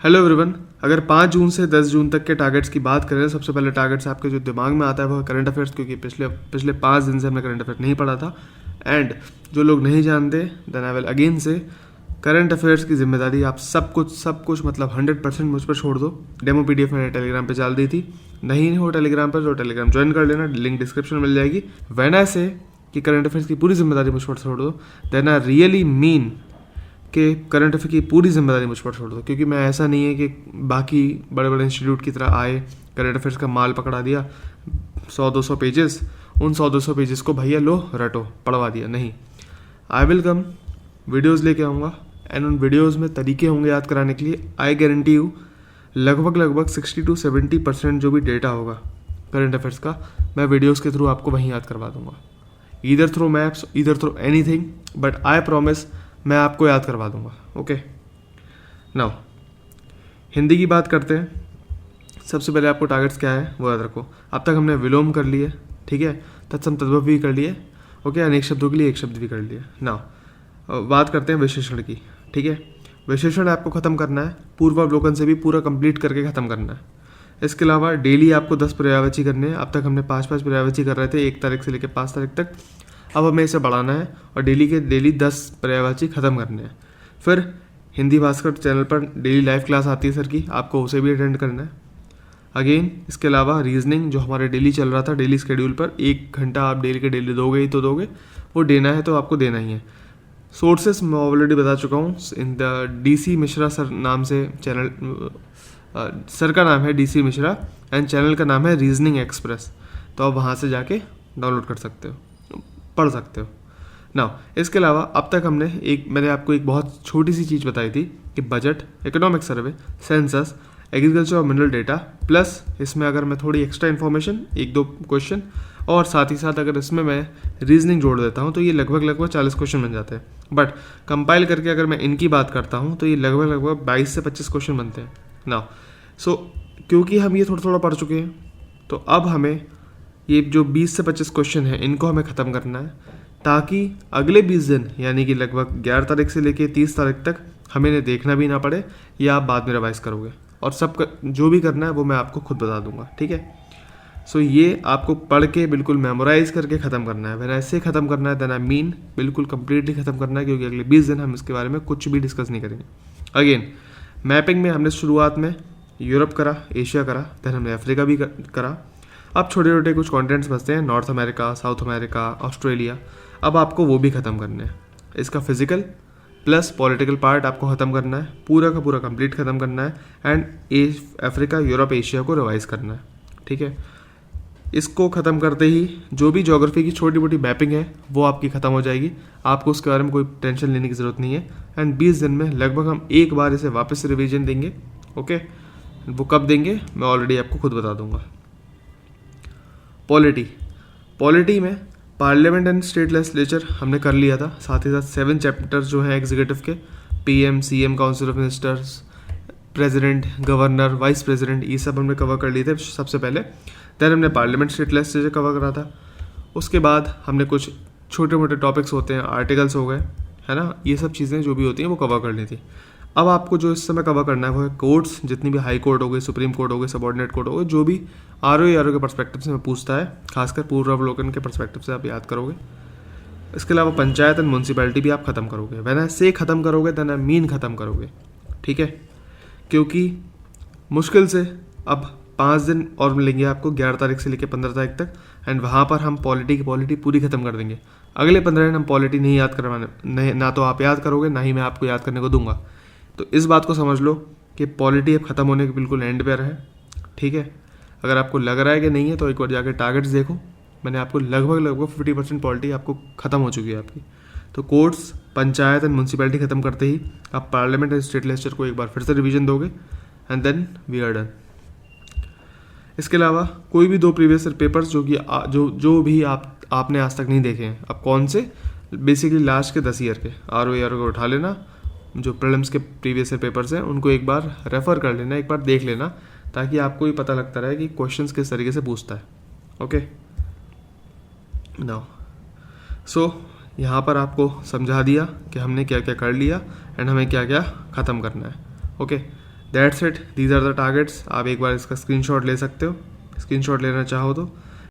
Hello everyone. अगर 5 जून से 10 जून तक के टारगेट्स की बात करें, सबसे पहले टारगेट्स आपके जो दिमाग में आता है वो है करंट अफेयर्स, क्योंकि पिछले 5 दिन से हमने करंट अफेयर नहीं पढ़ा था। एंड जो लोग नहीं जानते, देन आई विल अगेन से, करंट अफेयर्स की जिम्मेदारी आप सब कुछ मतलब 100% मुझ पर छोड़ दो। डेमो पीडीएफ मैंने टेलीग्राम पे डाल दी थी, नहीं हो टेलीग्राम पर तो टेलीग्राम ज्वाइन कर लेना, लिंक डिस्क्रिप्शन में मिल जाएगी। व्हेन आई से कि करंट अफेयर्स की पूरी जिम्मेदारी मुझ पर छोड़ दो, देन आई रियली मीन कि करंट अफेयर की पूरी जिम्मेदारी मुझ पर छोड़ दो। क्योंकि मैं ऐसा नहीं है कि बाकी बड़े बड़े इंस्टीट्यूट की तरह आए, करंट अफेयर्स का माल पकड़ा दिया 100-200 पेजेस, उन 100-200 पेजेस को भैया लो रटो पढ़वा दिया। नहीं, आई विल कम, वीडियोज़ लेके आऊँगा एंड उन वीडियोज़ में तरीके होंगे याद कराने के लिए। आई गारंटी यू लगभग 60-70% जो भी डेटा होगा करंट अफेयर्स का, मैं वीडियोज़ के थ्रू आपको वहीं याद करवा दूंगा, either through maps, either through anything, but I promise मैं आपको याद करवा दूंगा। ओके, नाउ हिंदी की बात करते हैं। सबसे पहले आपको टारगेट्स क्या है वो याद रखो। अब तक हमने विलोम कर लिए, ठीक है, तत्सम तद्भव भी कर लिए, ओके, अनेक शब्दों के लिए एक शब्द भी कर लिए। नाउ बात करते हैं विशेषण की, ठीक है। विशेषण आपको ख़त्म करना है, पूर्वावलोकन से भी पूरा कंप्लीट करके ख़त्म करना है। इसके अलावा डेली आपको 10 पर्यायवाची करने हैं। अब तक हमने 5-5 पर्यायवाची कर रहे थे 1 तारीख से लेकर 5 तारीख तक। अब हमें इसे बढ़ाना है और डेली 10 पर्यायवाची ख़त्म करने हैं। फिर हिंदी भास्कर चैनल पर डेली लाइव क्लास आती है सर की, आपको उसे भी अटेंड करना है। अगेन इसके अलावा रीजनिंग जो हमारे डेली चल रहा था, डेली शेड्यूल पर 1 घंटा आप डेली के डेली दोगे ही तो दोगे, वो देना है तो आपको देना ही है। सोर्सेस मैं ऑलरेडी बता चुका हूँ, in the DC Mishra sir नाम से चैनल, सर का नाम है DC मिश्रा एंड चैनल का नाम है रीजनिंग एक्सप्रेस, तो आप वहाँ से जाके डाउनलोड कर सकते हो, पढ़ सकते हो। नाउ इसके अलावा अब तक मैंने आपको एक बहुत छोटी सी चीज़ बताई थी कि budget, economic survey, census, agriculture और मिनरल डेटा, प्लस इसमें अगर मैं थोड़ी एक्स्ट्रा इन्फॉर्मेशन 1-2 क्वेश्चन और साथ ही साथ अगर इसमें मैं रीजनिंग जोड़ देता हूँ तो ये लगभग 40 क्वेश्चन बन जाते हैं। बट कंपाइल करके अगर मैं इनकी बात करता हूँ तो ये लगभग 22 से 25 क्वेश्चन बनते हैं। नाउ सो क्योंकि हम ये थोड़ा थोड़ा पढ़ चुके हैं, तो अब हमें ये जो 20 से 25 क्वेश्चन है इनको हमें ख़त्म करना है, ताकि अगले 20 दिन यानी कि लगभग 11 तारीख से लेके 30 तारीख तक हमें इन्हें देखना भी ना पड़े, या आप बाद में रिवाइज करोगे और जो भी करना है वो मैं आपको खुद बता दूंगा, ठीक है। सो ये आपको पढ़ के बिल्कुल मेमोराइज करके ख़त्म करना है। वैसे ऐसे ख़त्म करना है, देन आई मीन बिल्कुल कंप्लीटली ख़त्म करना है, क्योंकि अगले 20 दिन हम इसके बारे में कुछ भी डिस्कस नहीं करेंगे। अगेन मैपिंग में हमने शुरुआत में यूरोप करा, एशिया करा, देन हमने अफ्रीका भी करा। अब छोटे छोटे कुछ कॉन्टिनेंट्स बचते हैं, north America, south America, Australia, अब आपको वो भी ख़त्म करने हैं। इसका फिजिकल प्लस पॉलिटिकल पार्ट आपको ख़त्म करना है, पूरा का पूरा कंप्लीट ख़त्म करना है, एंड अफ्रीका, यूरोप, एशिया को रिवाइज करना है, ठीक है। इसको ख़त्म करते ही जो भी ज्योग्राफी की छोटी मोटी मैपिंग है वो आपकी ख़त्म हो जाएगी, आपको उसके बारे में कोई टेंशन लेने की ज़रूरत नहीं है। एंड 20 दिन में लगभग हम एक बार इसे वापस से रिवीजन देंगे, ओके। वो कब देंगे मैं ऑलरेडी आपको खुद बता दूंगा। पॉलिटी में पार्लियामेंट एंड स्टेट लेजिस्लेचर हमने कर लिया था, साथ ही साथ 7 चैप्टर्स जो हैं एग्जीक्यूटिव के, PM, CM, council of ministers, president, governor, vice president, ये सब हमने कवर कर लिए थे सबसे पहले। देन हमने पार्लियामेंट स्टेट लेजिस्लेचर कवर करा था। उसके बाद हमने कुछ छोटे मोटे टॉपिक्स होते हैं, आर्टिकल्स हो गए, है ना, ये सब चीज़ें जो भी होती हैं वो कवर कर ली थी। अब आपको जो इस समय कवर करना है वो है कोर्ट्स, जितनी भी हाई कोर्ट हो गई, सुप्रीम कोर्ट हो गई, सबऑर्डिनेट कोर्ट हो गई, जो भी RO के परस्पेक्टिव से मैं पूछता है, खासकर पूर्वावलोकन के परस्पेक्टिव से आप याद करोगे। इसके अलावा पंचायत एंड म्यूनसिपैलिटी भी आप ख़त्म करोगे। वैन से ख़त्म करोगे देन आई मीन ख़त्म करोगे, ठीक है। क्योंकि मुश्किल से अब 5 दिन और मिलेंगे आपको, 11 तारीख से लेकर 15 तारीख तक, एंड वहाँ पर हम पॉलिटी पूरी ख़त्म कर देंगे। अगले 15 दिन हम पॉलिटी नहीं याद करवाने, ना तो आप याद करोगे ना ही मैं आपको याद करने को दूंगा। तो इस बात को समझ लो कि पॉलिटी अब ख़त्म होने के बिल्कुल एंड पर है, ठीक है। अगर आपको लग रहा है कि नहीं है तो एक बार जाकर टारगेट्स देखो, मैंने आपको लगभग 50% पॉलिटी आपको ख़त्म हो चुकी है आपकी। तो कोर्ट्स, पंचायत एंड म्यूनसिपैलिटी ख़त्म करते ही आप पार्लियामेंट एंड स्टेट लेजिस्लेचर को एक बार फिर से रिवीजन दोगे, and then we are done. इसके अलावा कोई भी 2 प्रीवियस ईयर पेपर्स जो भी आपने आज तक नहीं देखे हैं, अब कौन से, बेसिकली लास्ट के 10 ईयर के RO को उठा लेना, जो प्रीलिम्स के प्रीवियस ईयर पेपर्स हैं उनको एक बार रेफ़र कर लेना, एक बार देख लेना, ताकि आपको भी पता लगता रहे कि क्वेश्चंस किस तरीके से पूछता है, ओके। नाउ सो यहाँ पर आपको समझा दिया कि हमने क्या क्या कर लिया एंड हमें क्या क्या ख़त्म करना है, okay. That's it, these are the targets. आप एक बार इसका स्क्रीनशॉट ले सकते हो, स्क्रीनशॉट लेना चाहो तो।